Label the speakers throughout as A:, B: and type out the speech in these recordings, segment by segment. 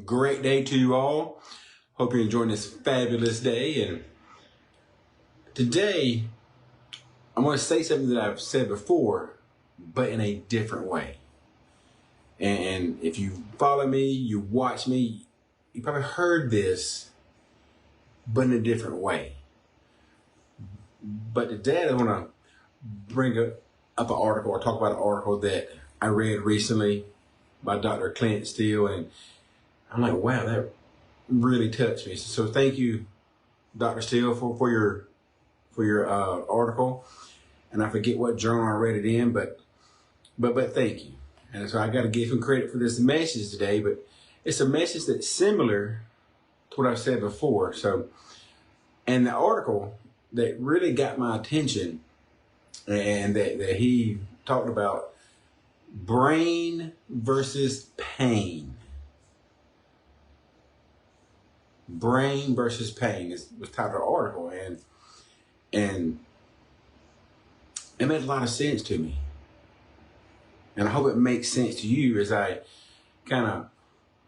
A: Great day to you all. Hope you're enjoying this fabulous day. And today, I'm going to say something that I've said before, but in a different way. And if you follow me, you watch me, you probably heard this, but in a different way. But today I want to bring up an article or talk about an article that I read recently by Dr. Clint Steele, and I'm like, wow, that really touched me. So thank you, Dr. Steele, for your article. And I forget what journal I read it in, but thank you. And so I got to give him credit for this message today, but it's a message that's similar to what I've said before. So, and the article that really got my attention, and that he talked about brain versus pain. Brain versus pain was the title of the article, and it made a lot of sense to me. And I hope it makes sense to you as I kind of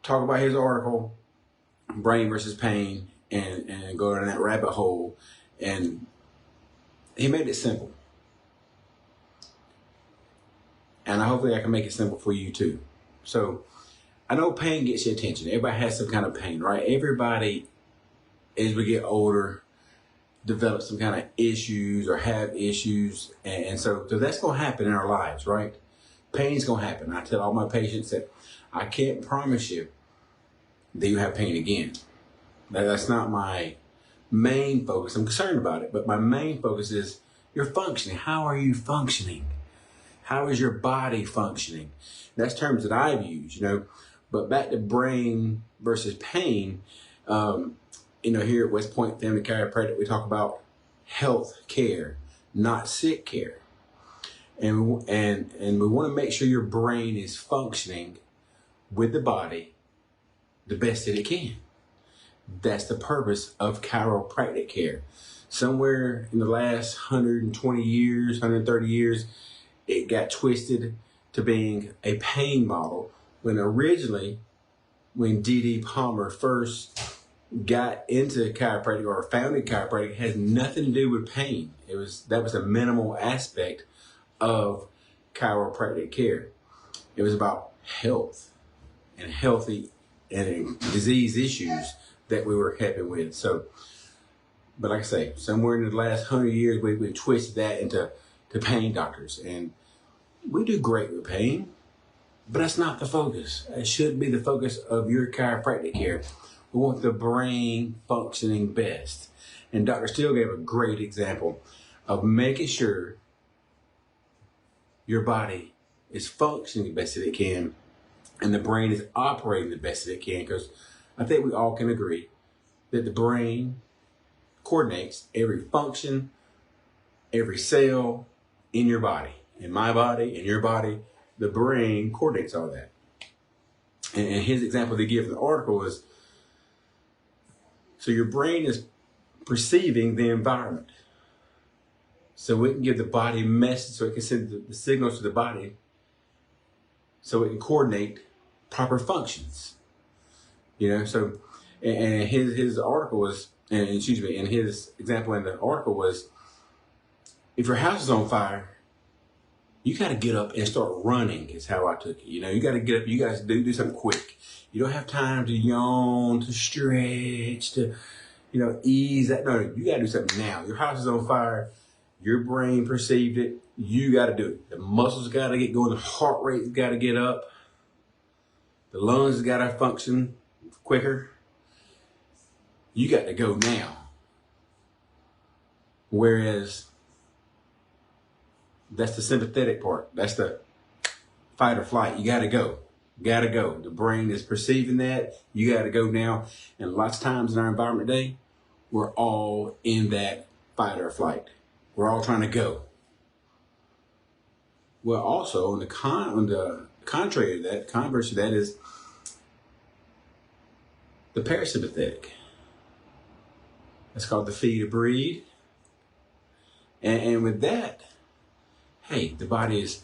A: talk about his article, brain versus pain, and go down that rabbit hole. And he made it simple. And hopefully I can make it simple for you too. So I know pain gets your attention. Everybody has some kind of pain, right? Everybody, as we get older, develop some kind of issues or have issues. And so that's going to happen in our lives, right? Pain's going to happen. I tell all my patients that I can't promise you that you have pain again. That's not my main focus. I'm concerned about it, but my main focus is your functioning. How are you functioning? How is your body functioning? That's terms that I've used, But back to brain versus pain, here at West Point Family Chiropractic, we talk about health care, not sick care. And we want to make sure your brain is functioning with the body the best that it can. That's the purpose of chiropractic care. Somewhere in the last 120 years, 130 years, it got twisted to being a pain model when originally, when D.D. Palmer first got into chiropractic or founded chiropractic, it had nothing to do with pain. That was a minimal aspect of chiropractic care. It was about health and healthy and disease issues that we were helping with. So, but like I say, somewhere in the last 100 years, we twisted that into pain doctors. And we do great with pain, but that's not the focus. It should be the focus of your chiropractic care. We want the brain functioning best. And Dr. Steele gave a great example of making sure your body is functioning the best that it can and the brain is operating the best that it can, because I think we all can agree that the brain coordinates every function, every cell in your body. In my body, in your body, the brain coordinates all that. And his example they give in the article is, so your brain is perceiving the environment. So it can give the body a message, so it can send the signals to the body so it can coordinate proper functions. So, and his article was, and his example in the article was, if your house is on fire, you got to get up and start running is how I took it. You got to get up. You guys do something quick. You don't have time to yawn, to stretch, to, ease that. No, you got to do something now. Your house is on fire. Your brain perceived it. You got to do it. The muscles got to get going. The heart rate's got to get up. The lungs got to function quicker. You got to go now. Whereas that's the sympathetic part. That's the fight or flight. You got to go. You got to go. The brain is perceiving that. You got to go now. And lots of times in our environment today, we're all in that fight or flight. We're all trying to go. Well, also on the contrary to that, converse to that is the parasympathetic. That's called the feed or breathe. And with that, hey, the body is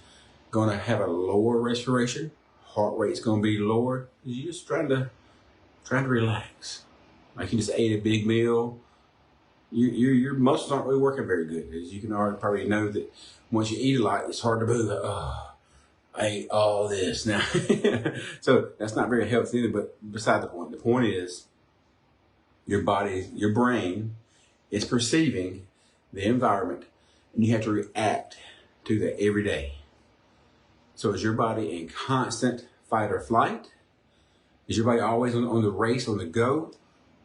A: going to have a lower respiration. Heart rate's going to be lower. You're just trying to trying to relax. Like you just ate a big meal. Your muscles aren't really working very good. As you can already probably know that once you eat a lot, it's hard to move. Oh, I ate all this now. So that's not very healthy either, but beside the point. The point is your body, your brain is perceiving the environment, and you have to react to that every day. So is your body in constant fight or flight? Is your body always on the race, on the go?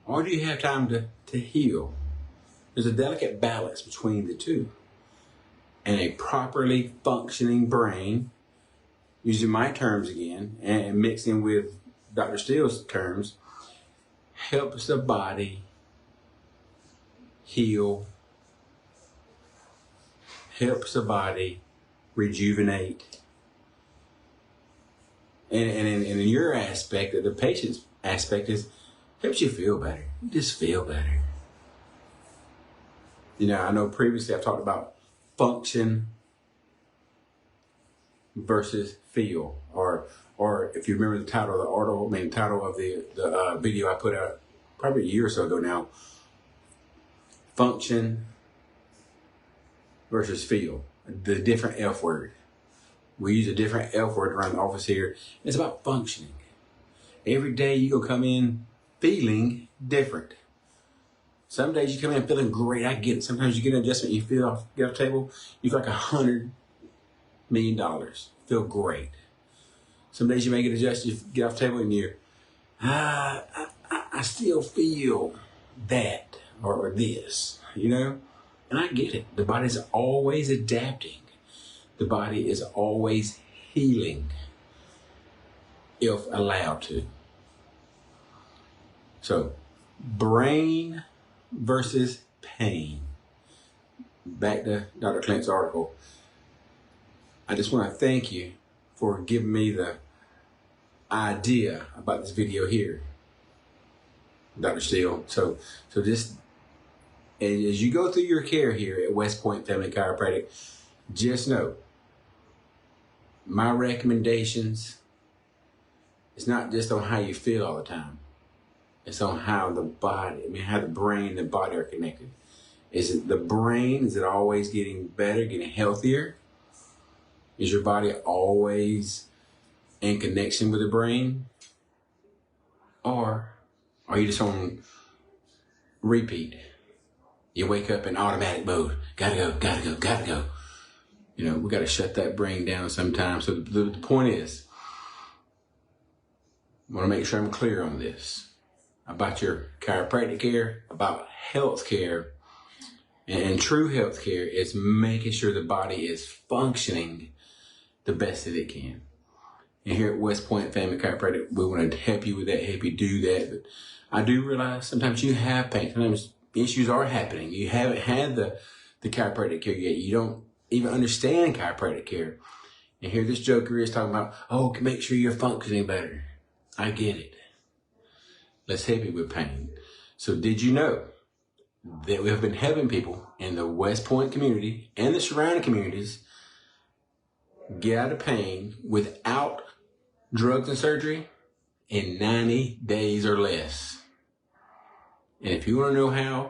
A: Or do you have time to heal? There's a delicate balance between the two. And a properly functioning brain, using my terms again, and mixing with Dr. Steele's terms, helps the body heal, helps the body rejuvenate. And in your aspect, the patient's aspect is helps you feel better. You just feel better. You know, I know previously I've talked about function versus feel, or if you remember the title of the article, the title of the video I put out probably a year or so ago now, function versus feel, the different F word. We use a different F word around the office here. It's about functioning. Every day you go come in feeling different. Some days you come in feeling great. I get it. Sometimes you get an adjustment, you get off the table, you feel like $100 million. Feel great. Some days you may get adjusted, you get off the table and you're, I still feel that or this, you know? And I get it. The body's always adapting. The body is always healing if allowed to. So, brain versus pain. Back to Dr. Clint's article. I just want to thank you for giving me the idea about this video here, Dr. Steele. So just as you go through your care here at West Point Family Chiropractic, just know my recommendations, it's not just on how you feel all the time. It's on how the body, how the brain and the body are connected. Is it the brain? Is it always getting better, getting healthier? Is your body always in connection with the brain? Or are you just on repeat? You wake up in automatic mode. Gotta go, gotta go, gotta go. You know, we gotta shut that brain down sometimes. So the point is, I wanna make sure I'm clear on this. About your chiropractic care, about health care, and true health care is making sure the body is functioning the best that it can. And here at West Point Family Chiropractic, we want to help you with that, help you do that. But I do realize sometimes you have pain. Sometimes issues are happening. You haven't had the chiropractic care yet. You don't even understand chiropractic care. And here this joker is talking about, oh, make sure you're functioning better. I get it. Let's help you with pain. So did you know that we have been helping people in the West Point community and the surrounding communities get out of pain without drugs and surgery in 90 days or less? And if you want to know how,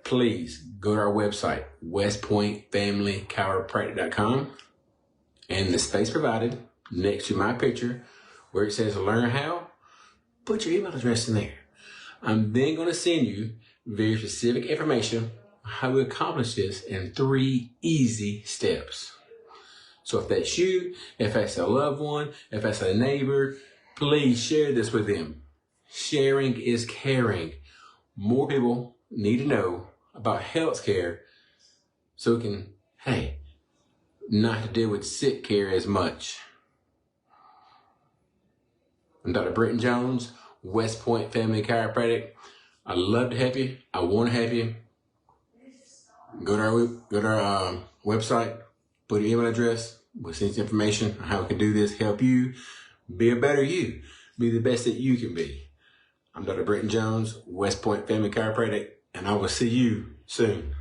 A: please go to our website, westpointfamilychiropractic.com, and the space provided next to my picture where it says learn how, put your email address in there. I'm then going to send you very specific information on how we accomplish this in 3 easy steps. So if that's you, if that's a loved one, if that's a neighbor, please share this with them. Sharing is caring. More people need to know about health care so we can, not to deal with sick care as much. I'm Dr. Brenton Jones, West Point Family Chiropractic. I'd love to help you. I want to help you. Go to our website, put your email address. We'll send you information on how we can do this, help you be a better you, be the best that you can be. I'm Dr. Brenton Jones, West Point Family Chiropractic, and I will see you soon.